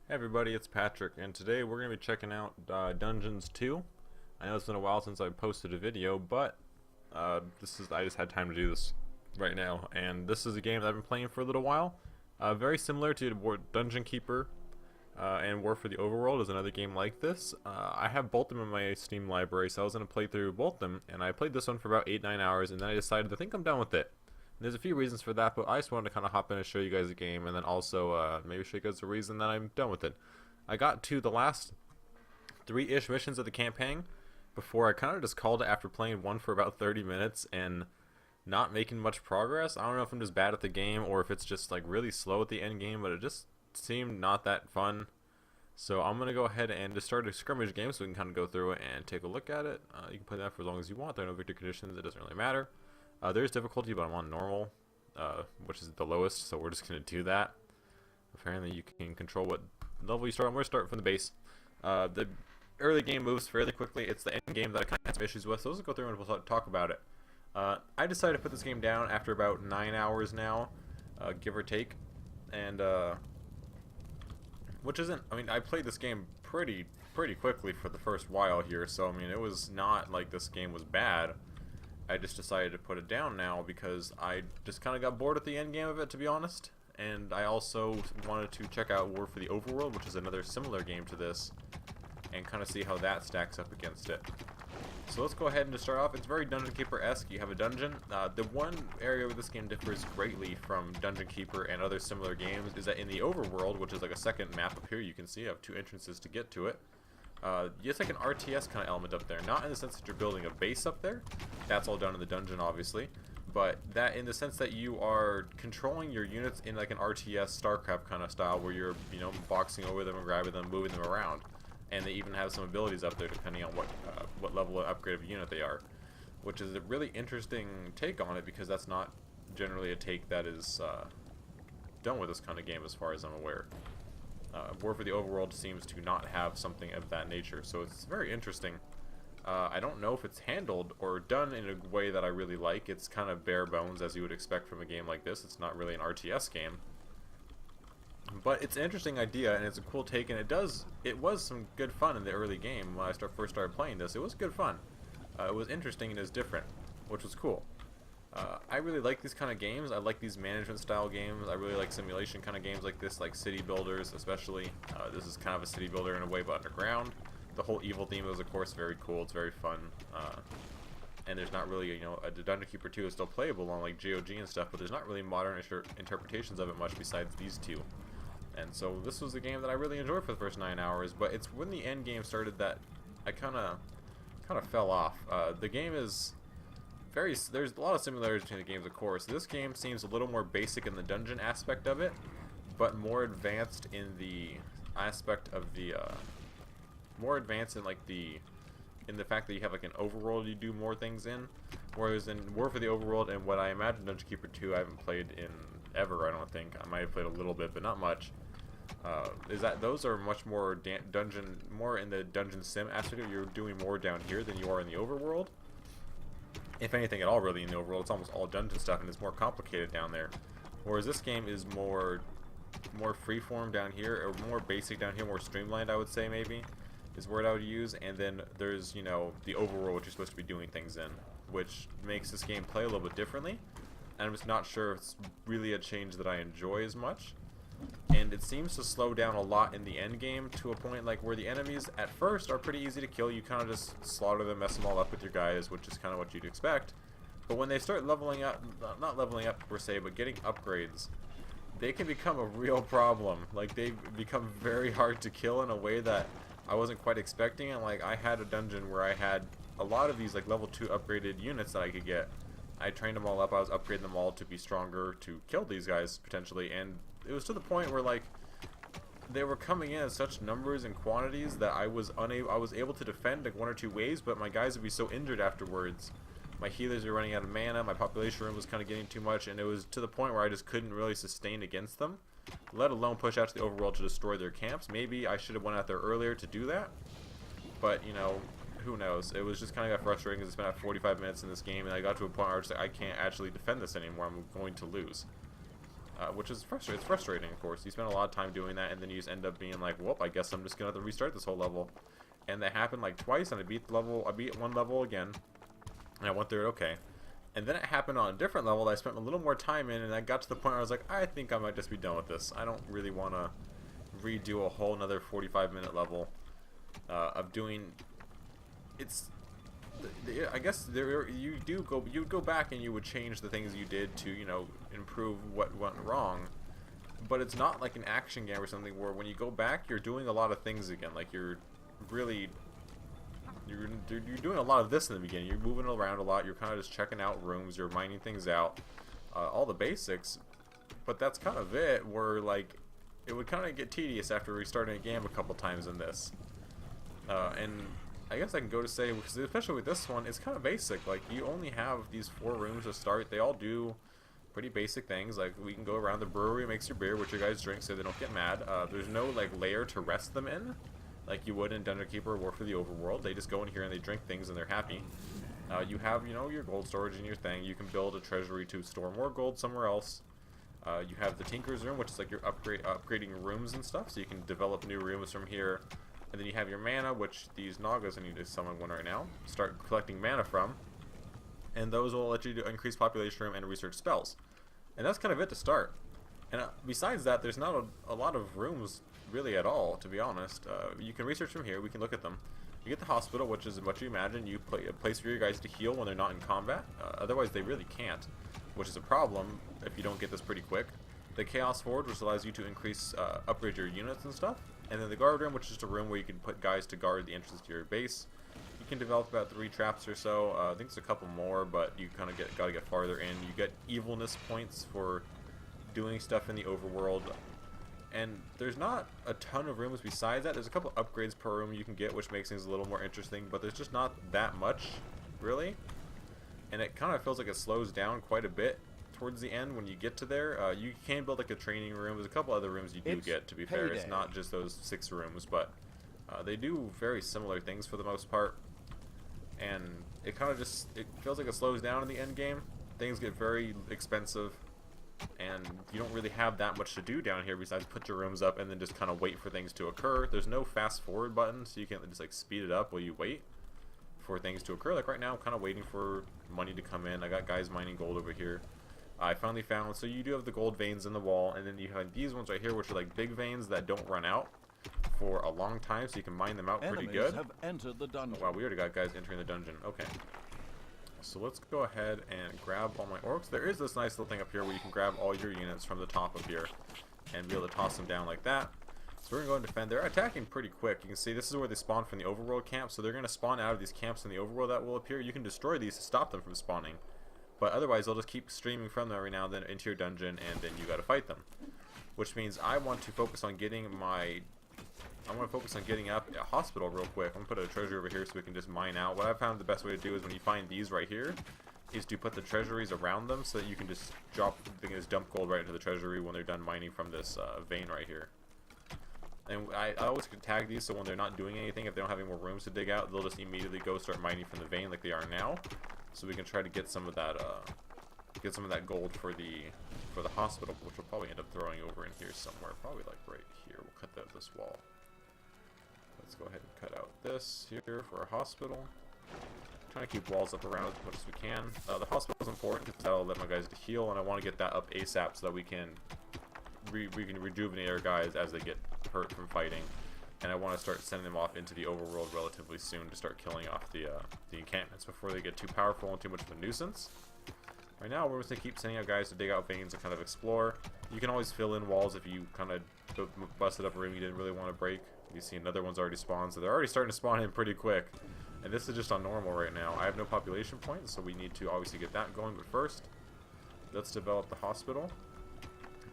Hey everybody, it's Patrick, and today we're going to be checking out Dungeons 2. I know it's been a while since I posted a video, but I just had time to do this right now, and this is a game that I've been playing for a little while. Very similar to Dungeon Keeper and War for the Overworld is another game like this. I have both of them in my Steam library, so I was going to play through both of them, and I played this one for about 8-9 hours, and then I decided I think I'm done with it. There's a few reasons for that, but I just wanted to kind of hop in and show you guys the game, and then also maybe show you guys the reason that I'm done with it. I got to the last 3-ish missions of the campaign before I kind of just called it after playing one for about 30 minutes and not making much progress. I don't know if I'm just bad at the game or if it's just like really slow at the end game, but it just seemed not that fun. So I'm going to go ahead and just start a scrimmage game so we can kind of go through it and take a look at it. You can play that for as long as you want. There are no victory conditions. It doesn't really matter. There's difficulty, but I'm on normal, which is the lowest, so we're just going to do that. Apparently you can control what level you start on. We're going to start from the base. The early game moves fairly quickly. It's the end game that I kind of have some issues with, so let's go through and we'll talk about it. I decided to put this game down after about 9 hours now, give or take, and which isn't, I mean, I played this game pretty quickly for the first while here, so I mean, it was not like this game was bad. I just decided to put it down now because I just kind of got bored at the end game of it, to be honest. And I also wanted to check out War for the Overworld, which is another similar game to this, and kind of see how that stacks up against it. So let's go ahead and just start off. It's very Dungeon Keeper-esque. You have a dungeon. The one area where this game differs greatly from Dungeon Keeper and other similar games is that in the Overworld, which is like a second map up here, you can see I have 2 entrances to get to it. It's like an RTS kind of element up there, not in the sense that you're building a base up there. That's all done in the dungeon, obviously, but that in the sense that you are controlling your units in like an RTS StarCraft kind of style, where you're, you know, boxing over them and grabbing them, moving them around, and they even have some abilities up there depending on what level of upgrade of unit they are, which is a really interesting take on it because that's not generally a take that is done with this kind of game, as far as I'm aware. War for the Overworld seems to not have something of that nature, so it's very interesting. I don't know if it's handled or done in a way that I really like. It's kind of bare bones, as you would expect from a game like this. It's not really an RTS game, but it's an interesting idea and it's a cool take, and it was some good fun in the early game when I first started playing this. It was good fun. It was interesting and it was different, which was cool. I really like these kind of games. I like these management style games. I really like simulation kind of games like this, like city builders especially. This is kind of a city builder in a way, but underground. The whole evil theme is, of course, very cool. It's very fun. And there's not really, you know, Dungeon Keeper 2 is still playable on like GOG and stuff, but there's not really modern interpretations of it much besides these two. And so this was a game that I really enjoyed for the first 9 hours, but it's when the end game started that I kind of fell off. The game is there's a lot of similarities between the games, of course. This game seems a little more basic in the dungeon aspect of it, but more advanced in the aspect of the more advanced in like in the fact that you have like an overworld you do more things in, whereas in War for the Overworld and what I imagine Dungeon Keeper 2 I haven't played in ever, I don't think. I might have played a little bit, but not much. Is that those are much more more in the dungeon sim aspect. You're doing more down here than you are in the overworld. If anything at all, really, in the overworld, it's almost all dungeon stuff, and it's more complicated down there. Whereas this game is more freeform down here, or more basic down here, more streamlined, I would say, maybe, is the word I would use. And then there's, you know, the overworld, which you're supposed to be doing things in, which makes this game play a little bit differently. And I'm just not sure if it's really a change that I enjoy as much. And it seems to slow down a lot in the end game to a point like where the enemies at first are pretty easy to kill. You kind of just slaughter them, mess them all up with your guys, which is kind of what you'd expect. But when they start leveling up, not leveling up per se, but getting upgrades, they can become a real problem. Like, they become very hard to kill in a way that I wasn't quite expecting. And like, I had a dungeon where I had a lot of these like level 2 upgraded units that I could get. I trained them all up. I was upgrading them all to be stronger to kill these guys potentially, and it was to the point where like they were coming in such numbers and quantities that I was able to defend like 1 or 2 waves, but my guys would be so injured afterwards. My healers were running out of mana, my population room was kind of getting too much, and it was to the point where I just couldn't really sustain against them, let alone push out to the overworld to destroy their camps. Maybe I should have went out there earlier to do that, but you know, who knows. It was just kind of got frustrating because it's been at 45 minutes in this game, and I got to a point where I was like, I can't actually defend this anymore. I'm going to lose. which is frustrating. It's frustrating, of course. You spend a lot of time doing that, and then you just end up being like, "Whoop! I guess I'm just gonna have to restart this whole level." And that happened like twice, and I beat one level again, and I went through it okay. And then it happened on a different level that I spent a little more time in, and I got to the point where I was like, I think I might just be done with this. I don't really want to redo a whole another 45-minute level of doing. I guess you go back and you would change the things you did to, you know, improve what went wrong. But it's not like an action game or something where when you go back, you're doing a lot of things again. Like you're doing a lot of this in the beginning. You're moving around a lot. You're kind of just checking out rooms. You're mining things out, all the basics. But that's kind of it. Where like it would kind of get tedious after restarting a game a couple times in this. And I guess I can go to say, because especially with this one, it's kind of basic. Like you only have these 4 rooms to start. They all do pretty basic things. Like we can go around the brewery, makes your beer, which your guys drink so they don't get mad. There's no like layer to rest them in, like you would in Dungeon Keeper or War for the Overworld. They just go in here and they drink things and they're happy. You have, you know, your gold storage and your thing. You can build a treasury to store more gold somewhere else. You have the Tinker's Room, which is like your upgrading rooms and stuff, so you can develop new rooms from here. And then you have your mana, which these Nagas, I need to summon one right now, start collecting mana from. And those will let you do increase population room and research spells. And that's kind of it to start. And besides that, there's not a lot of rooms really at all, to be honest. You can research from here. We can look at them. You get the hospital, which is what you imagine. You play a place for your guys to heal when they're not in combat. Otherwise, they really can't, which is a problem if you don't get this pretty quick. The Chaos Forge, which allows you to increase, upgrade your units and stuff. And then the guard room, which is just a room where you can put guys to guard the entrance to your base. You can develop about 3 traps or so. I think it's a couple more, but you kind of gotta get farther in. You get evilness points for doing stuff in the overworld. And there's not a ton of rooms besides that. There's a couple upgrades per room you can get, which makes things a little more interesting, but there's just not that much, really. And it kind of feels like it slows down quite a bit towards the end when you get to there. You can build like a training room. There's a couple other rooms you do get, to be fair. It's not just those 6 rooms, but they do very similar things for the most part. And it kind of just, it feels like it slows down in the end game. Things get very expensive, and you don't really have that much to do down here besides put your rooms up and then just kind of wait for things to occur. There's no fast forward button, so you can just like speed it up while you wait for things to occur. Like right now, I'm kind of waiting for money to come in. I got guys mining gold over here. I finally found, so you do have the gold veins in the wall, and then you have these ones right here, which are like big veins that don't run out for a long time, so you can mine them out pretty good. Have entered the dungeon. Oh, wow, we already got guys entering the dungeon. Okay. So let's go ahead and grab all my orcs. There is this nice little thing up here where you can grab all your units from the top of here and be able to toss them down like that. So we're going to go and defend. They're attacking pretty quick. You can see this is where they spawn from the overworld camp, so they're going to spawn out of these camps in the overworld that will appear. You can destroy these to stop them from spawning, but otherwise they'll just keep streaming from them every now and then into your dungeon, and then you got to fight them. Which means I want to focus on getting up a hospital real quick. I'm going to put a treasury over here so we can just mine out. What I found the best way to do is when you find these right here, is to put the treasuries around them so that you can just dump gold right into the treasury when they're done mining from this vein right here. And I always can tag these so when they're not doing anything, if they don't have any more rooms to dig out, they'll just immediately go start mining from the vein like they are now. So we can try to get some of that gold for the hospital, which we'll probably end up throwing over in here somewhere, probably like right here. We'll cut this wall. Let's go ahead and cut out this here for a hospital. Trying to keep walls up around as much as we can. The hospital is important because that'll let my guys to heal, and I want to get that up ASAP so that we can rejuvenate our guys as they get hurt from fighting. And I want to start sending them off into the overworld relatively soon to start killing off the encampments before they get too powerful and too much of a nuisance. Right now, we're just going to keep sending out guys to dig out veins and kind of explore. You can always fill in walls if you kind of busted up a room you didn't really want to break. You see another one's already spawned, so they're already starting to spawn in pretty quick. And this is just on normal right now. I have no population points, so we need to obviously get that going. But first, let's develop the hospital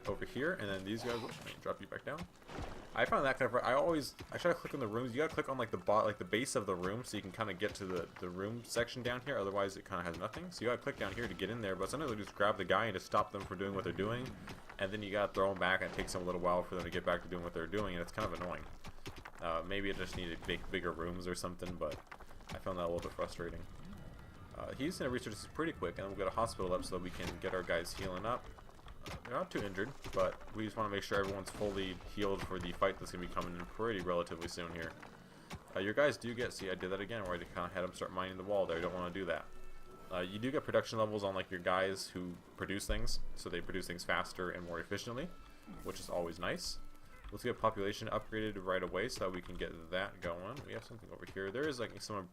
over here, and then these guys. Let me drop you back down. I found that kind of. I try to click on the rooms. You gotta click on like the base of the room, so you can kind of get to the room section down here. Otherwise, it kind of has nothing. So you gotta click down here to get in there. But sometimes they just grab the guy and just stop them from doing what they're doing, and then you gotta throw them back, and it takes them a little while for them to get back to doing what they're doing, and it's kind of annoying. Maybe it just needed to make bigger rooms or something, but I found that a little bit frustrating. He's gonna research this pretty quick, and we'll get a hospital up so that we can get our guys healing up. They're not too injured, but we just want to make sure everyone's fully healed for the fight that's going to be coming in pretty relatively soon here. Your guys do get, see I did that again where I kind of had them start mining the wall there. You don't want to do that. You do get production levels on like your guys who produce things, so they produce things faster and more efficiently, which is always nice. Let's get population upgraded right away so that we can get that going. We have something over here. There is like some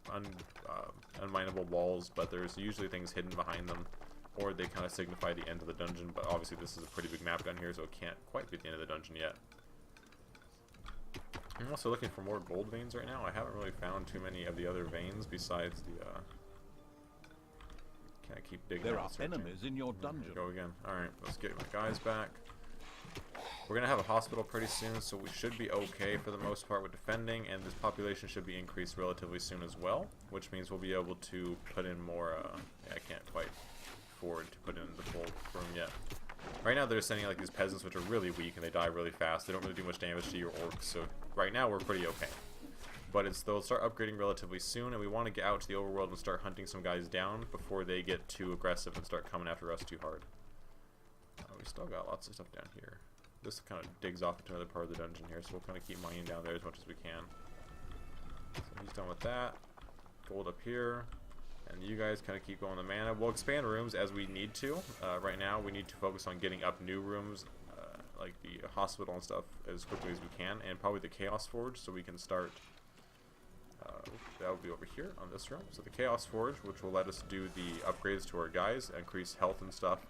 unminable walls, but there's usually things hidden behind them, or they kind of signify the end of the dungeon, but obviously this is a pretty big map down here, so it can't quite be the end of the dungeon yet. I'm also looking for more gold veins right now. I haven't really found too many of the other veins besides the, can I keep digging? There are enemies in your dungeon. Go again. Alright, let's get my guys back. We're going to have a hospital pretty soon, so we should be okay for the most part with defending, and this population should be increased relatively soon as well, which means we'll be able to put in more, yeah, I can't quite afford to put in the full room yet. Right now they're sending like these peasants which are really weak and they die really fast. They don't really do much damage to your orcs, so right now we're pretty okay. But they'll start upgrading relatively soon, and we want to get out to the overworld and start hunting some guys down before they get too aggressive and start coming after us too hard. We still got lots of stuff down here. This kind of digs off into another part of the dungeon here, so we'll kind of keep mining down there as much as we can. So he's done with that. Gold up here. And you guys kind of keep going the mana. We'll expand rooms as we need to. Right now we need to focus on getting up new rooms, like the hospital and stuff, as quickly as we can, and probably the Chaos Forge, so we can start. That will be over here on this room. So the Chaos Forge, which will let us do the upgrades to our guys, increase health and stuff,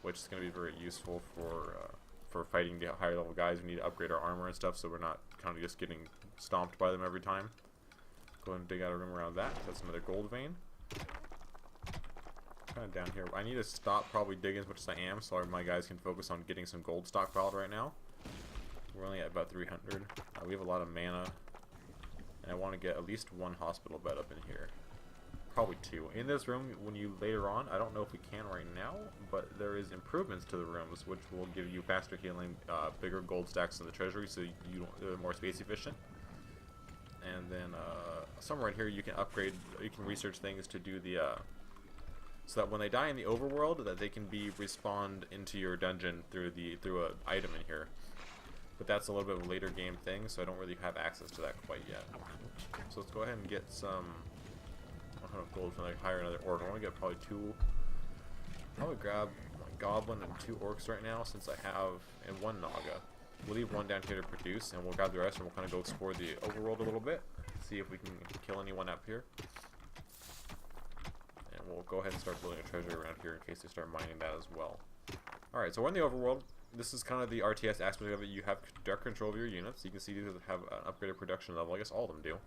which is going to be very useful for fighting the higher level guys. We need to upgrade our armor and stuff, so we're not kind of just getting stomped by them every time. Go ahead and dig out a room around that. That's another gold vein. Kind of down here. I need to stop probably digging as much as I am, so my guys can focus on getting some gold stockpiled right now. We're only at about 300. We have a lot of mana, and I want to get at least one hospital bed up in here. Probably two. In this room, when you later on, I don't know if we can right now, but there is improvements to the rooms, which will give you faster healing, bigger gold stacks in the treasury, so they're more space efficient. And then somewhere in here you can upgrade, you can research things to do the, so that when they die in the overworld, that they can be respawned into your dungeon through an item in here. But that's a little bit of a later game thing, so I don't really have access to that quite yet. So let's go ahead and get some 100 gold from like hire another orc. I want to get probably two. Probably grab one goblin and 2 orcs right now, since I have, and 1 naga. We'll leave 1 down here to produce, and we'll grab the rest, and we'll kind of go explore the overworld a little bit, see if we can kill anyone up here. And we'll go ahead and start building a treasure around here in case they start mining that as well. Alright, so we're in the overworld. This is kind of the RTS aspect of it. You have direct control of your units. You can see these have an upgraded production level. I guess all of them do.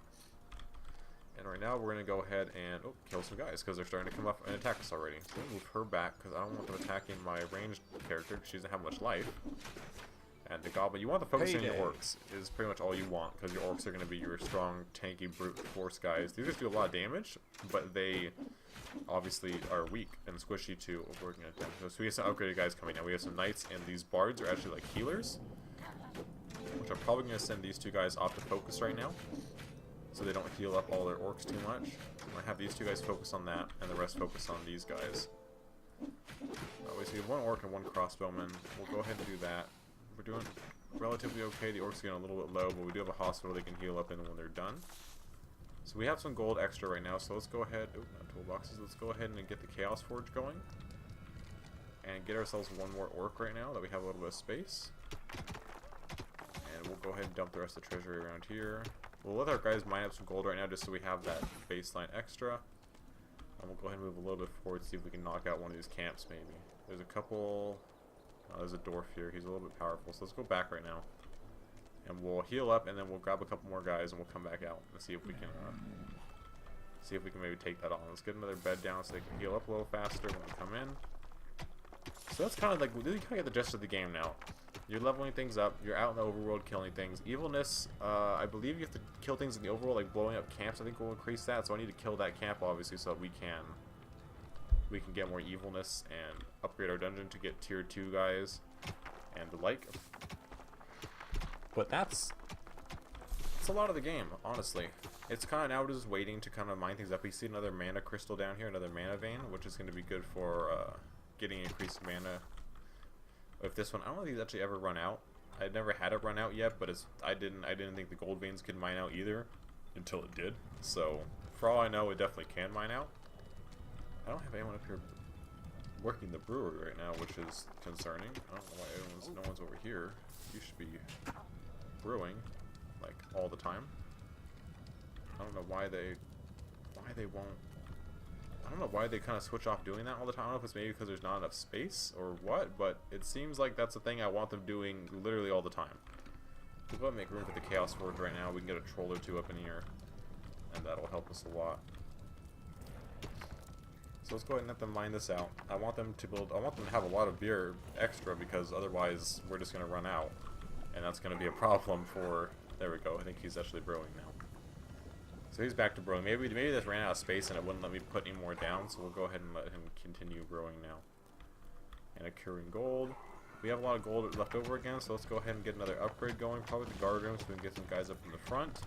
And right now we're going to go ahead and kill some guys because they're starting to come up and attack us already. So we'll move her back because I don't want them attacking my ranged character because she doesn't have much life. And the goblin, you want to focus on your orcs is pretty much all you want, because your orcs are going to be your strong, tanky, brute force guys. These just do a lot of damage, but they obviously are weak and squishy to working at them. So we have some upgraded guys coming now. We have some knights, and these bards are actually like healers, which I'm probably going to send these 2 guys off to focus right now, so they don't heal up all their orcs too much. I'm going to have these 2 guys focus on that, and the rest focus on these guys. So we have 1 orc and 1 crossbowman. We'll go ahead and do that. We're doing relatively okay. The orcs are getting a little bit low, but we do have a hospital they can heal up in when they're done. So we have some gold extra right now, so let's go ahead, not toolboxes, let's go ahead and get the Chaos Forge going. And get ourselves 1 more orc right now, that we have a little bit of space. And we'll go ahead and dump the rest of the treasury around here. We'll let our guys mine up some gold right now, just so we have that baseline extra. And we'll go ahead and move a little bit forward, see if we can knock out one of these camps maybe. There's a couple... there's a dwarf here. He's a little bit powerful. So let's go back right now. And we'll heal up, and then we'll grab a couple more guys, and we'll come back out and see if we can maybe take that on. Let's get another bed down so they can heal up a little faster when we come in. So that's kind of like, you kind of get the gist of the game now. You're leveling things up. You're out in the overworld killing things. Evilness, I believe you have to kill things in the overworld, like blowing up camps. I think will increase that. So I need to kill that camp, obviously, so that we can get more evilness and upgrade our dungeon to get tier 2 guys and the like. But it's a lot of the game, honestly. It's kind of now just waiting to kind of mine things up. We see another mana crystal down here, another mana vein, which is going to be good for getting increased mana If this one, I don't know if these actually ever run out. I never had it run out yet, but I didn't think the gold veins could mine out either until it did. So for all I know, it definitely can mine out. I don't have anyone up here working the brewery right now, which is concerning. I don't know why no one's over here. You should be brewing like all the time. I don't know why they won't. I don't know why they kind of switch off doing that all the time. I don't know if it's maybe because there's not enough space or what, but it seems like that's the thing I want them doing literally all the time. We'll go ahead and make room for the Chaos Forge right now. We can get a troll or two up in here, and that'll help us a lot. So let's go ahead and let them mine this out. I want them to have a lot of beer extra, because otherwise we're just going to run out. And that's going to be a problem for... There we go. I think he's actually brewing now. So he's back to brewing. Maybe this ran out of space and it wouldn't let me put any more down, so we'll go ahead and let him continue brewing now. And accruing gold. We have a lot of gold left over again, so let's go ahead and get another upgrade going. Probably the guard room, so we can get some guys up in the front.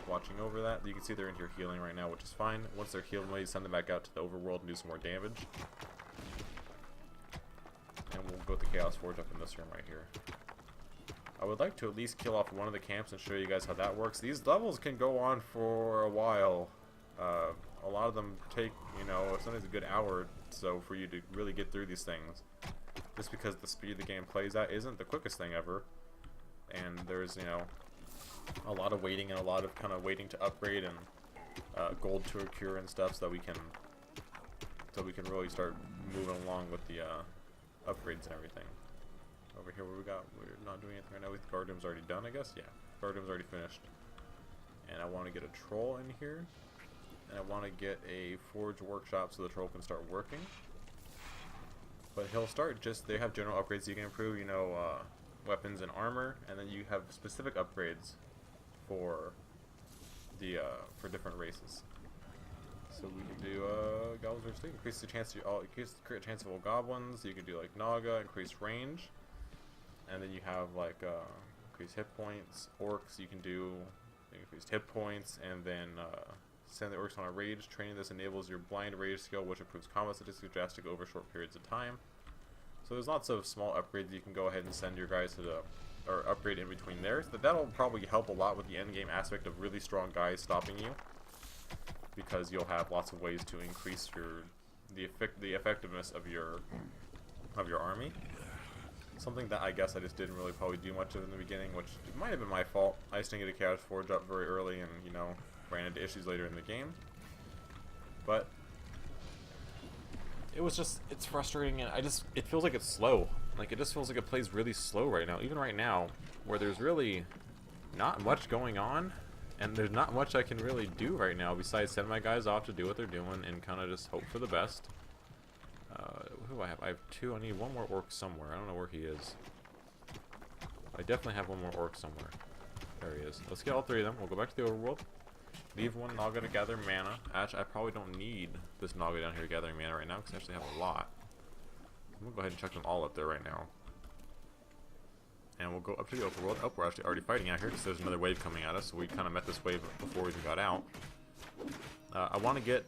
Watching over that. You can see they're in here healing right now, which is fine. Once they're healed, we send them back out to the overworld and do some more damage. And we'll go with the Chaos Forge up in this room right here. I would like to at least kill off one of the camps and show you guys how that works. These levels can go on for a while. A lot of them take, you know, sometimes a good hour or so for you to really get through these things. Just because the speed the game plays at isn't the quickest thing ever. And there's, you know, a lot of waiting and a lot of kind of waiting to upgrade and gold to accrue and stuff, so we can really start moving along with the upgrades and everything. Over here, we're not doing anything right now. The guard room's already done, I guess. Yeah, guard room's already finished. And I want to get a troll in here, and I want to get a forge workshop so the troll can start working. But he'll start they have general upgrades you can improve, you know, weapons and armor, and then you have specific upgrades for the for different races. So we can do goblins or stick, increase the crit chance of all goblins. You can do like Naga, increase range, and then you have like increase hit points. Orcs you can do increased hit points, and then send the orcs on a rage training. This enables your blind rage skill, which improves combat statistics drastically over short periods of time. So there's lots of small upgrades you can go ahead and send your guys to the, or upgrade in between there. So that'll probably help a lot with the end game aspect of really strong guys stopping you, because you'll have lots of ways to increase the effectiveness of your army. Something that I guess I just didn't really probably do much of in the beginning, which might have been my fault. I just didn't get a Chaos Forge up very early, and you know, ran into issues later in the game. But it's frustrating, and it feels like it's slow. Like, it just feels like it plays really slow right now. Even right now, where there's really not much going on, and there's not much I can really do right now besides send my guys off to do what they're doing and kind of just hope for the best. Who do I have? I have two. I need one more orc somewhere. I don't know where he is. I definitely have one more orc somewhere. There he is. Let's get all three of them. We'll go back to the overworld. Leave one Naga to gather mana. Actually, I probably don't need this Naga down here gathering mana right now, because I actually have a lot. I'm going to go ahead and chuck them all up there right now. And we'll go up to the overworld. Oh, we're actually already fighting out here, because there's another wave coming at us, so we kind of met this wave before we even got out. I want to get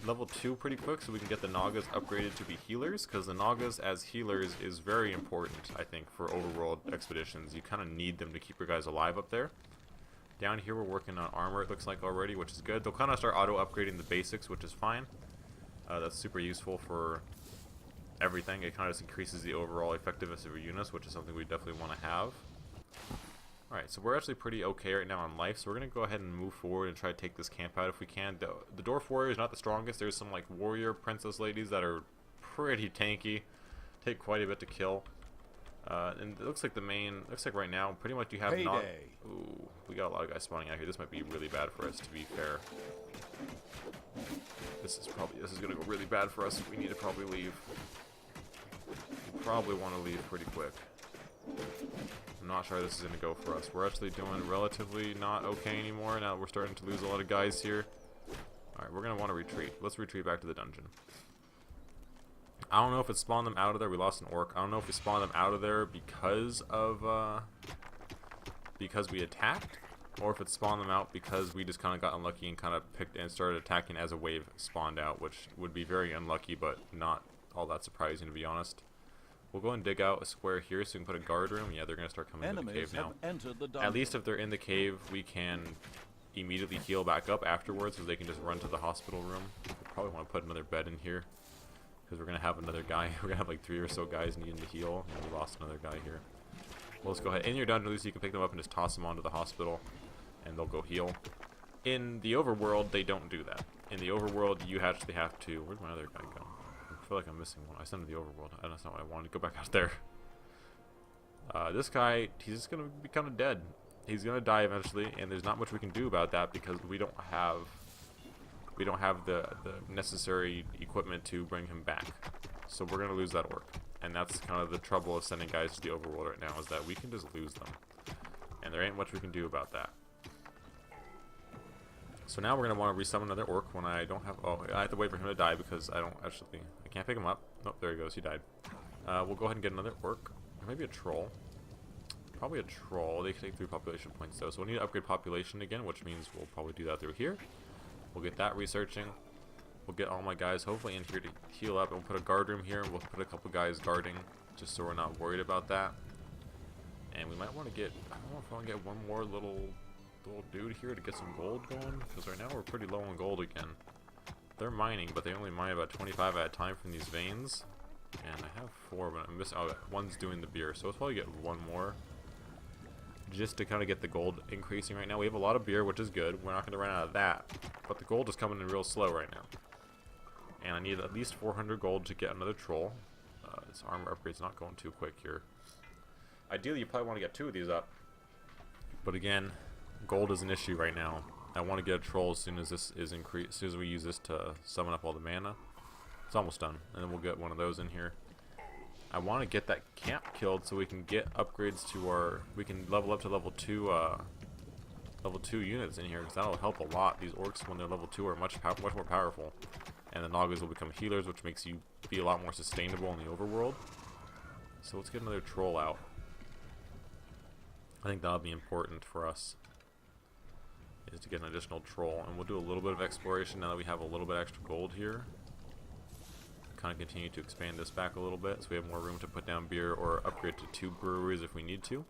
level 2 pretty quick so we can get the Nagas upgraded to be healers, because the Nagas as healers is very important, I think, for overworld expeditions. You kind of need them to keep your guys alive up there. Down here we're working on armor, it looks like, already, which is good. They'll kind of start auto-upgrading the basics, which is fine. That's super useful for everything. It kind of just increases the overall effectiveness of your units, which is something we definitely want to have. Alright, so we're actually pretty okay right now on life, so we're going to go ahead and move forward and try to take this camp out if we can. The Dwarf Warrior is not the strongest. There's some, like, warrior princess ladies that are pretty tanky. Take quite a bit to kill. And it looks like looks like right now, pretty much you have not... Ooh, we got a lot of guys spawning out here. This might be really bad for us, to be fair. This is going to go really bad for us. We need to probably leave. We probably want to leave pretty quick. I'm not sure this is going to go for us. We're actually doing relatively not okay anymore. Now we're starting to lose a lot of guys here. Alright, we're going to want to retreat. Let's retreat back to the dungeon. I don't know if it spawned them out of there. We lost an orc. I don't know if we spawned them out of there because we attacked, or if it spawned them out because we just kind of got unlucky and kind of picked and started attacking as a wave spawned out, which would be very unlucky, but not all that surprising, to be honest. We'll go and dig out a square here so we can put a guard room. Yeah, they're going to start coming into the cave now. At least if they're in the cave, we can immediately heal back up afterwards, so they can just run to the hospital room. We'll probably want to put another bed in here, because we're going to have another guy. We're going to have like 3 or so guys needing to heal, and we lost another guy here. Well, let's go ahead. In your dungeon, at least you can pick them up and just toss them onto the hospital, and they'll go heal. In the overworld, they don't do that. In the overworld, you actually have to... Where'd my other guy go? I feel like I'm missing one. I sent him to the overworld. That's not what I wanted. Go back out there. This guy, he's just going to be kind of dead. He's going to die eventually, and there's not much we can do about that because we don't have the necessary equipment to bring him back. So we're going to lose that orc. And that's kind of the trouble of sending guys to the overworld right now, is that we can just lose them. And there ain't much we can do about that. So now we're going to want to resummon another orc when I don't have... Oh, I have to wait for him to die because I can't pick him up. Nope, there he goes. He died. We'll go ahead and get another orc. Or maybe a troll. Probably a troll. They take 3 population points though. So we'll need to upgrade population again, which means we'll probably do that through here. We'll get that researching. We'll get all my guys hopefully in here to heal up. And we'll put a guard room here. And we'll put a couple guys guarding just so we're not worried about that. And we might want to get... I don't know if I want to get one more little dude here to get some gold going, because right now we're pretty low on gold again. They're mining, but they only mine about 25 at a time from these veins, and I have 4, but I'm missing. Oh, one's doing the beer, so let's probably get one more just to kind of get the gold increasing. Right now we have a lot of beer, which is good. We're not going to run out of that, but the gold is coming in real slow right now, and I need at least 400 gold to get another troll. This armor upgrade's not going too quick here. Ideally you probably want to get 2 of these up, but again, gold is an issue right now. I want to get a troll as soon as this is increased. As soon as we use this to summon up all the mana. It's almost done, and then we'll get one of those in here. I want to get that camp killed so we can get upgrades to our... We can level up to level 2 units in here, because that'll help a lot. These orcs, when they're level 2, are much more powerful, and the Nagas will become healers, which makes you be a lot more sustainable in the overworld. So let's get another troll out. I think that'll be important for us, is to get an additional troll, and we'll do a little bit of exploration now that we have a little bit extra gold here. Kind of continue to expand this back a little bit so we have more room to put down beer or upgrade to 2 breweries if we need to.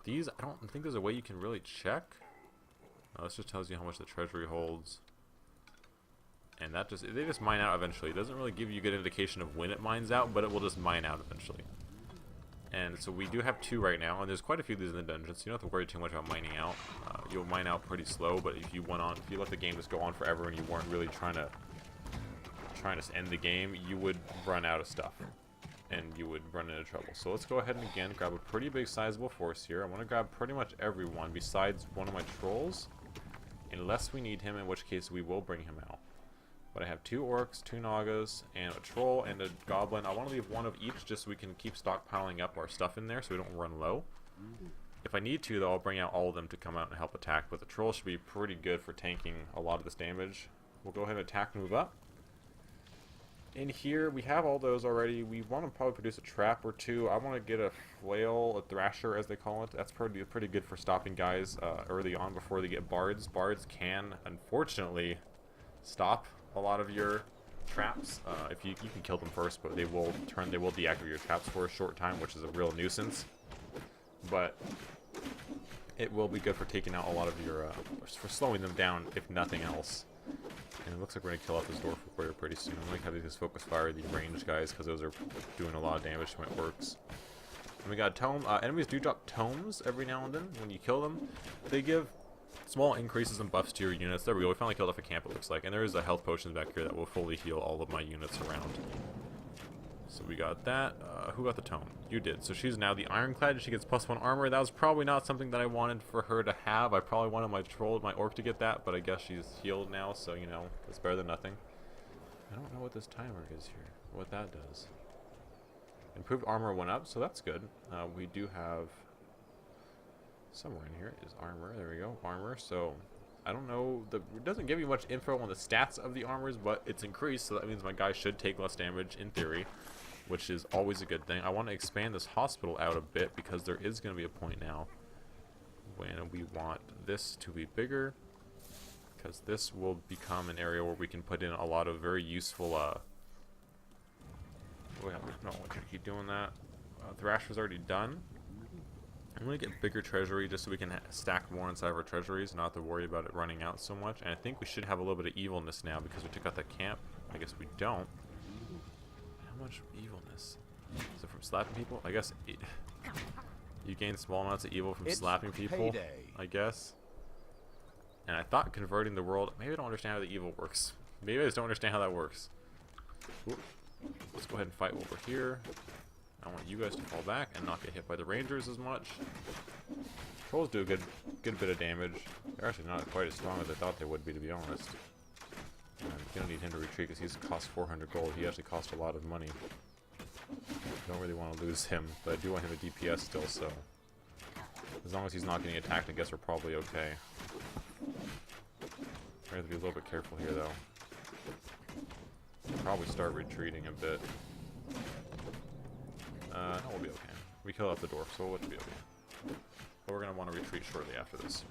These, I don't think there's a way you can really check. This just tells you how much the treasury holds, and that they just mine out eventually. It doesn't really give you a good indication of when it mines out, but it will just mine out eventually. And so we do have 2 right now, and there's quite a few of these in the dungeon, so you don't have to worry too much about mining out. You'll mine out pretty slow, but if you let the game just go on forever and you weren't really trying to end the game, you would run out of stuff, and you would run into trouble. So let's go ahead and again grab a pretty big sizable force here. I want to grab pretty much everyone besides one of my trolls, unless we need him, in which case we will bring him out. But I have 2 orcs, 2 Nagas, and a troll, and a goblin. I want to leave one of each just so we can keep stockpiling up our stuff in there so we don't run low. If I need to, though, I'll bring out all of them to come out and help attack, but the troll should be pretty good for tanking a lot of this damage. We'll go ahead and attack and move up. In here, we have all those already. We want to probably produce a trap or 2. I want to get a flail, a thrasher as they call it. That's pretty good for stopping guys early on before they get bards. Bards can, unfortunately, stop a lot of your traps. If you can kill them first, but they will deactivate your traps for a short time, which is a real nuisance. But it will be good for taking out a lot of your for slowing them down, if nothing else. And it looks like we're gonna kill off this dwarf warrior pretty soon. I'm gonna have these focus fire the ranged guys because those are doing a lot of damage to my orcs. And we got a tome. Enemies do drop tomes every now and then when you kill them. They give small increases and buffs to your units. There we go. We finally killed off a camp, it looks like. And there is a health potion back here that will fully heal all of my units around. So we got that. Who got the tome? You did. So she's now the ironclad. She gets +1 armor. That was probably not something that I wanted for her to have. I probably wanted my orc to get that, but I guess she's healed now, so you know, it's better than nothing. I don't know what this timer is here. What that does. Improved armor went up, so that's good. We do have somewhere in here is armor. There we go, armor. So I don't know. It doesn't give you much info on the stats of the armors, but it's increased, so that means my guy should take less damage in theory, which is always a good thing. I want to expand this hospital out a bit because there is going to be a point now when we want this to be bigger, because this will become an area where we can put in a lot of very useful Well, no, we're gonna keep doing that. Thrasher's already done. I'm gonna get bigger treasury just so we can stack more inside of our treasuries and not have to worry about it running out so much. And I think we should have a little bit of evilness now because we took out that camp. I guess we don't. How much evilness? Is it from slapping people? I guess you gain small amounts of evil from slapping people. Payday. I guess. And I thought converting the world. Maybe I don't understand how the evil works. Maybe I just don't understand how that works. Ooh. Let's go ahead and fight over here. I want you guys to fall back and not get hit by the rangers as much. Trolls do a good bit of damage. They're actually not quite as strong as I thought they would be, to be honest. I'm gonna need him to retreat because he's cost 400 gold. He actually cost a lot of money. Don't really want to lose him, but I do want him a DPS still, so as long as he's not getting attacked, I guess we're probably okay. We have to be a little bit careful here, though. Probably start retreating a bit. No, we'll be okay. We kill out the dwarf, so we'll be okay. But we're gonna want to retreat shortly after this,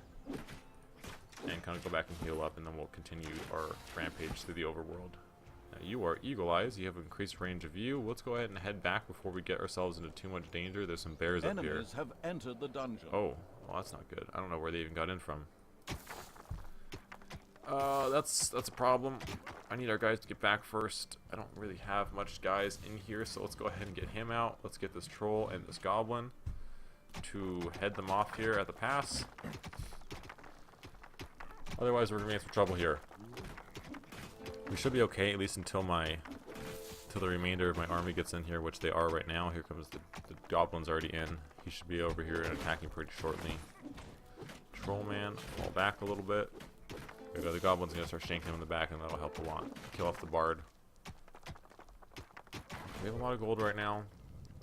and kind of go back and heal up, and then we'll continue our rampage through the overworld. Now, you are Eagle Eyes. You have increased range of view. Let's go ahead and head back before we get ourselves into too much danger. There's some bears up here. Enemies have entered the dungeon. Oh, well, that's not good. I don't know where they even got in from. That's a problem. I need our guys to get back first. I don't really have much guys in here, so let's go ahead and get him out. Let's get this troll and this goblin to head them off here at the pass. Otherwise, we're gonna be in some trouble here. We should be okay, at least until the remainder of my army gets in here, which they are right now. Here comes the goblin's already in. He should be over here and attacking pretty shortly. Troll man, fall back a little bit. There we go, the goblin's gonna start shanking him in the back, and that'll help a lot. Kill off the bard. We have a lot of gold right now,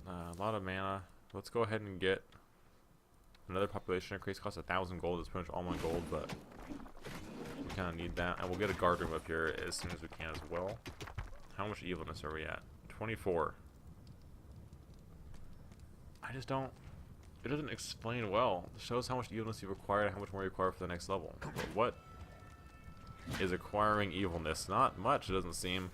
a lot of mana. Let's go ahead and get another population increase. Costs 1,000 gold. It's pretty much all my gold, but we kind of need that. And we'll get a guard room up here as soon as we can as well. How much evilness are we at? 24. I just don't. It doesn't explain well. It shows how much evilness you require and how much more you require for the next level. But what is acquiring evilness? Not much, it doesn't seem.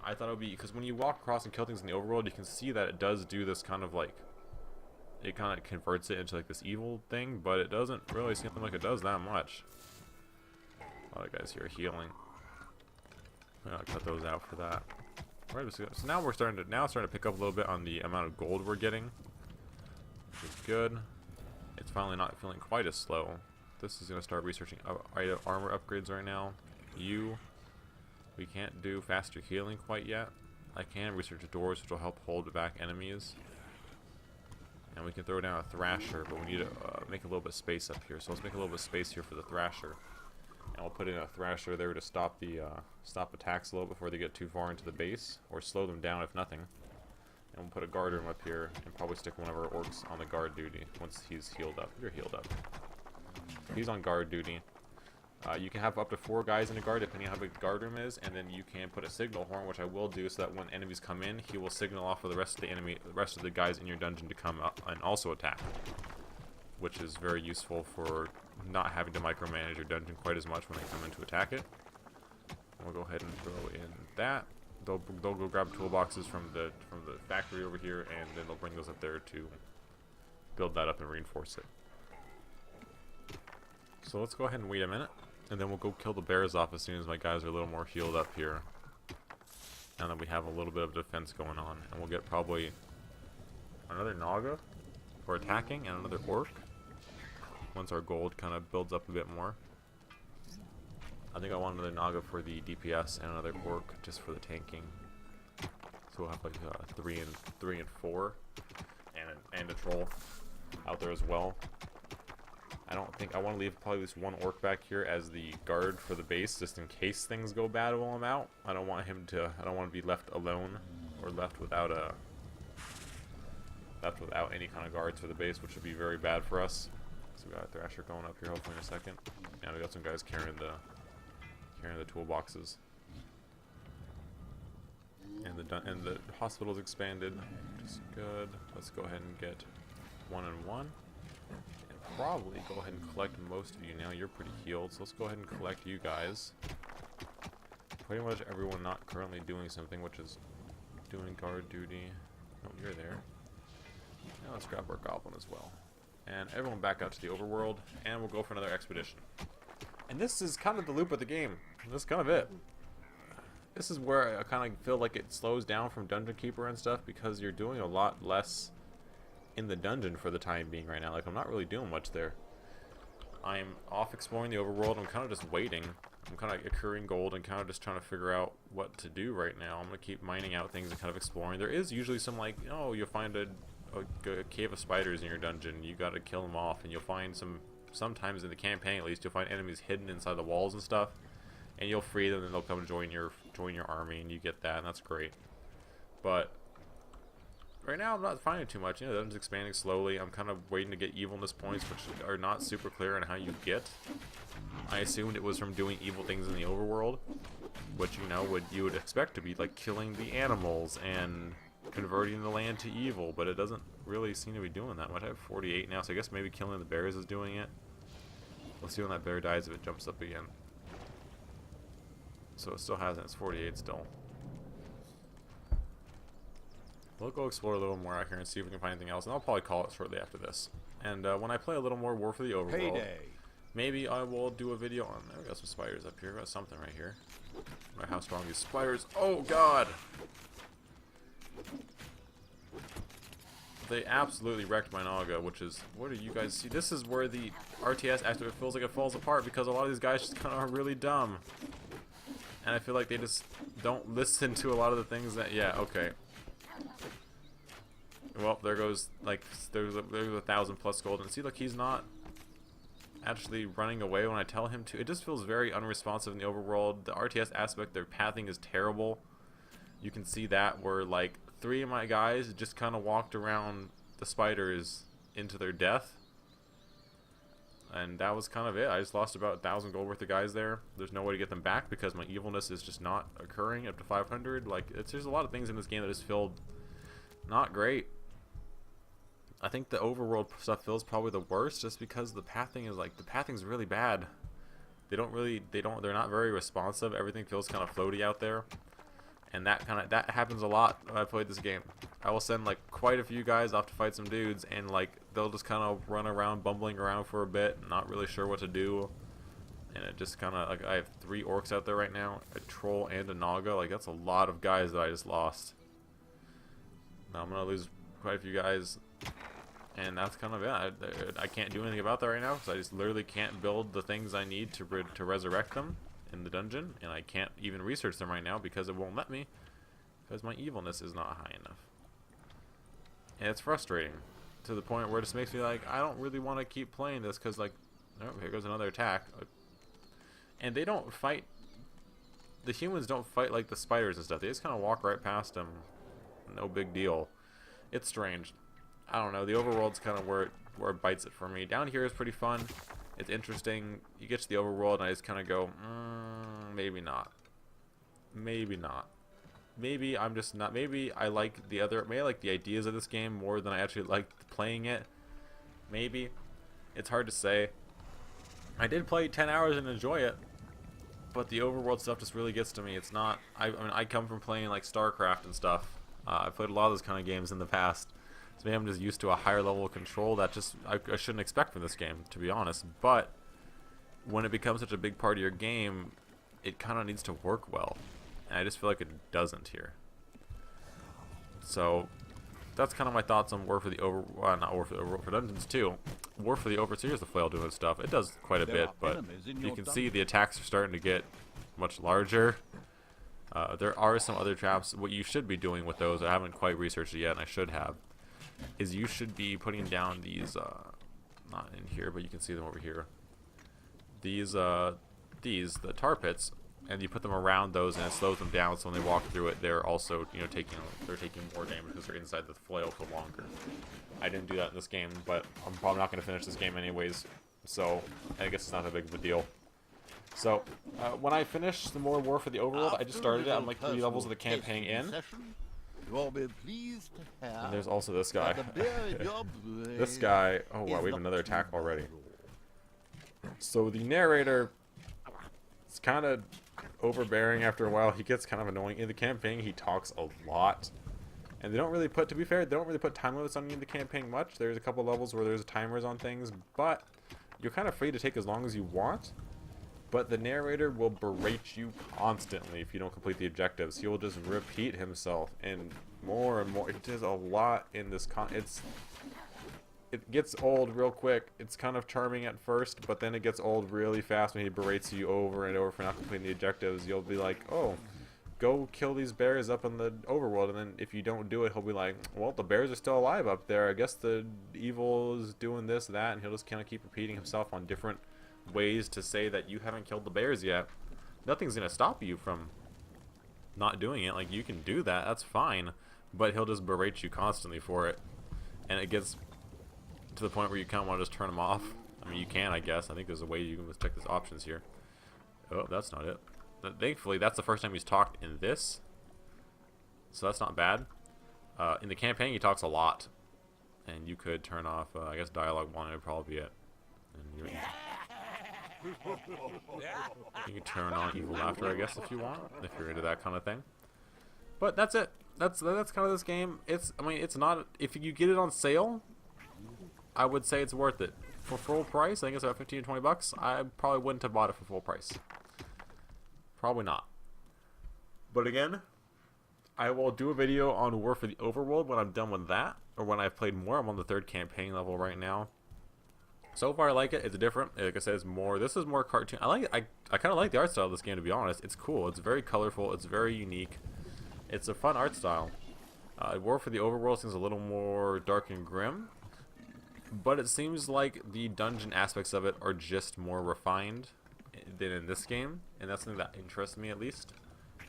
I thought it would be, because when you walk across and kill things in the overworld, you can see that it does do this kind of like, it kind of converts it into like this evil thing, but it doesn't really seem like it does that much. A lot of guys here are healing. I'm gonna cut those out for that. Right, so now we're starting to pick up a little bit on the amount of gold we're getting, which is good. It's finally not feeling quite as slow. This is gonna start researching armor upgrades right now. We can't do faster healing quite yet. I can research doors, which will help hold back enemies. And we can throw down a Thrasher, but we need to make a little bit of space up here. So let's make a little bit of space here for the Thrasher. And we'll put in a Thrasher there to stop the stop attacks a little before they get too far into the base, or slow them down if nothing. And we'll put a guard room up here, and probably stick one of our orcs on the guard duty once he's healed up. You're healed up. He's on guard duty. You can have up to 4 guys in a guard depending on how big the guard room is, and then you can put a signal horn, which I will do, so that when enemies come in, he will signal off for the rest of the guys in your dungeon to come up and also attack, which is very useful for not having to micromanage your dungeon quite as much when they come in to attack it. We'll go ahead and throw in that. They'll go grab toolboxes from the factory over here, and then they'll bring those up there to build that up and reinforce it. So let's go ahead and wait a minute, and then we'll go kill the bears off as soon as my guys are a little more healed up here. And then we have a little bit of defense going on, and we'll get probably another Naga for attacking and another orc once our gold kind of builds up a bit more. I think I want another Naga for the DPS and another orc just for the tanking. So we'll have like 3 and 4, and a troll out there as well. I don't think I want to leave probably at least one orc back here as the guard for the base, just in case things go bad while I'm out. I don't want to be left alone or left without any kind of guards for the base, which would be very bad for us. So we got a Thrasher going up here hopefully in a second. And we got some guys carrying the toolboxes. And the hospital's expanded, which is good. Let's go ahead and get 1 and 1. Probably go ahead and collect most of you now. You're pretty healed, so let's go ahead and collect you guys. Pretty much everyone not currently doing something, which is doing guard duty. Oh, you're there. Now let's grab our goblin as well. And everyone back out to the overworld, and we'll go for another expedition. And this is kind of the loop of the game. That's kind of it. This is where I kind of feel like it slows down from Dungeon Keeper and stuff, because you're doing a lot less in the dungeon for the time being right now. Like, I'm not really doing much there. I'm off exploring the overworld. I'm kind of just waiting. I'm kind of accruing gold and kind of just trying to figure out what to do right now. I'm going to keep mining out things and kind of exploring. There is usually some, like, oh, you'll find a cave of spiders in your dungeon. You got to kill them off, and you'll find sometimes in the campaign at least, you'll find enemies hidden inside the walls and stuff, and you'll free them, and they'll come join your army, and you get that, and that's great. But right now, I'm not finding too much. You know, the dungeon's expanding slowly. I'm kind of waiting to get evilness points, which are not super clear on how you get. I assumed it was from doing evil things in the overworld, which, you know, you would expect to be like killing the animals and converting the land to evil, but it doesn't really seem to be doing that much. I have 48 now, so I guess maybe killing the bears is doing it. We'll see when that bear dies if it jumps up again. So it still hasn't. It's 48 still. We'll go explore a little more out here and see if we can find anything else, and I'll probably call it shortly after this. And when I play a little more War for the Overworld, maybe I will do a video on... There we got some spiders up here. We got something right here. How strong these spiders... Oh, God! They absolutely wrecked my Naga, which is... What do you guys see? This is where the RTS actually feels like it falls apart, because a lot of these guys just kind of are really dumb. And I feel like they just don't listen to a lot of the things that... Yeah, okay. Well, there goes, like, there's 1,000+ gold. And see, look, he's not actually running away when I tell him to. It just feels very unresponsive in the overworld. The RTS aspect, their pathing is terrible. You can see that where, like, 3 of my guys just kind of walked around the spiders into their death. And that was kind of it. I just lost about 1,000 gold worth of guys there. There's no way to get them back because my evilness is just not occurring up to 500. Like, there's a lot of things in this game that just feel not great. I think the overworld stuff feels probably the worst just because the pathing is like, the pathing's really bad. They're not very responsive. Everything feels kind of floaty out there. And that happens a lot when I played this game. I will send like quite a few guys off to fight some dudes, and like they'll just kind of run around, bumbling around for a bit, not really sure what to do. And it just kind of, like, I have 3 orcs out there right now, a troll and a naga. Like, that's a lot of guys that I just lost. Now I'm gonna lose quite a few guys, and that's kind of it. I can't do anything about that right now because I just literally can't build the things I need to resurrect them in the dungeon, and I can't even research them right now because it won't let me, because my evilness is not high enough. And it's frustrating to the point where it just makes me like, I don't really want to keep playing this because, like, oh, here goes another attack. And they don't fight, the humans don't fight like the spiders and stuff. They just kind of walk right past them. No big deal. It's strange. I don't know. The overworld's kind of where it bites it for me. Down here is pretty fun. It's interesting. You get to the overworld and I just kind of go, maybe not. Maybe not. Maybe I'm just not. Maybe I like the ideas of this game more than I actually like playing it. Maybe. It's hard to say. I did play 10 hours and enjoy it, but the overworld stuff just really gets to me. It's not. I mean, I come from playing like StarCraft and stuff. I've played a lot of those kind of games in the past. So maybe I'm just used to a higher level of control that just I shouldn't expect from this game, to be honest. But when it becomes such a big part of your game, it kind of needs to work well, and I just feel like it doesn't here. So that's kind of my thoughts on War for the not War for the Overworld, for Dungeons 2. War for the Overworld. So here's the flail doing stuff. It does quite a bit, but you can see the attacks are starting to get much larger. There are some other traps. What you should be doing with those, I haven't quite researched it yet, and I should have, is you should be putting down these, not in here, but you can see them over here. These, the tar pits, and you put them around those, and it slows them down. So when they walk through it, they're also, you know, taking more damage because they're inside the flail for longer. I didn't do that in this game, but I'm probably not going to finish this game anyways. So I guess it's not that big of a deal. So when I finish the more War for the Overworld, I just started it. I'm like 3 levels of the campaign in. And there's also this guy. This guy. Oh wow, we have another attack already. So the narrator is kind of overbearing after a while. He gets kind of annoying. In the campaign, he talks a lot. And they don't really put, to be fair, they don't really put time limits on any of the campaign much. There's a couple levels where there's timers on things, but you're kind of free to take as long as you want. But the narrator will berate you constantly if you don't complete the objectives. He will just repeat himself and more. It does a lot in this it gets old real quick. It's kind of charming at first, but then it gets old really fast when he berates you over and over for not completing the objectives. You'll be like, oh, go kill these bears up in the overworld, and then if you don't do it, he'll be like, well, the bears are still alive up there. I guess the evil is doing this, that, and he'll just kind of keep repeating himself on different ways to say that you haven't killed the bears yet. Nothing's gonna stop you from not doing it. Like, you can do that, that's fine, but he'll just berate you constantly for it, and it gets to the point where you kind of want to just turn him off. I mean, you can, I guess. I think there's a way you can just check these options here. Oh, that's not it. Thankfully, that's the first time he's talked in this, so that's not bad. In the campaign, he talks a lot, and you could turn off, I guess, dialogue 1 would probably be it. And you can turn on evil laughter, I guess, if you want, if you're into that kind of thing. But that's it. That's kind of this game. I mean, it's not. If you get it on sale, I would say it's worth it. For full price, I think it's about 15 to 20 bucks. I probably wouldn't have bought it for full price. Probably not. But again, I will do a video on War for the Overworld when I'm done with that, or when I've played more. I'm on the 3rd campaign level right now. So far, I like it. It's different. Like I said, it's more. This is more cartoon. I like it. I kind of like the art style of this game, to be honest. It's cool. It's very colorful. It's very unique. It's a fun art style. War for the Overworld seems a little more dark and grim, but it seems like the dungeon aspects of it are just more refined than in this game, and that's something that interests me, at least.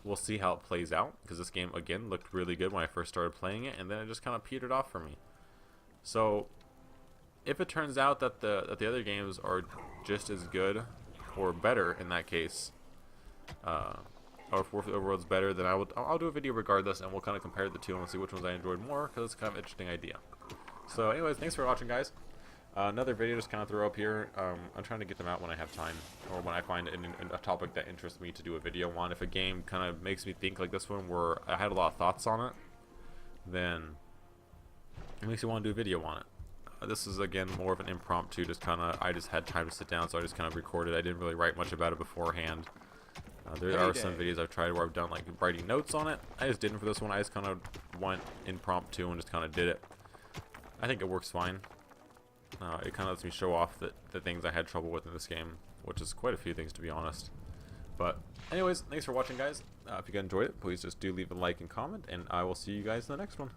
We'll see how it plays out, because this game, again, looked really good when I first started playing it, and then it just kind of petered off for me. So if it turns out that the other games are just as good or better in that case, or if War for the Overworld's better, then I'll do a video regardless, and we'll kind of compare the two and see which ones I enjoyed more, because it's kind of an interesting idea. So anyways, thanks for watching, guys. Another video just kind of throw up here. I'm trying to get them out when I have time, or when I find a topic that interests me to do a video on. If a game kind of makes me think like this one, where I had a lot of thoughts on it, then it makes me want to do a video on it. This is, again, more of an impromptu, just kind of, I just had time to sit down, so I just kind of recorded. I didn't really write much about it beforehand. There are some videos I've tried where I've done, like, writing notes on it. I just didn't for this one. I just kind of went impromptu and just kind of did it. I think it works fine. It kind of lets me show off the things I had trouble with in this game, which is quite a few things, to be honest. But anyways, thanks for watching, guys. If you guys enjoyed it, please just do leave a like and comment, and I will see you guys in the next one.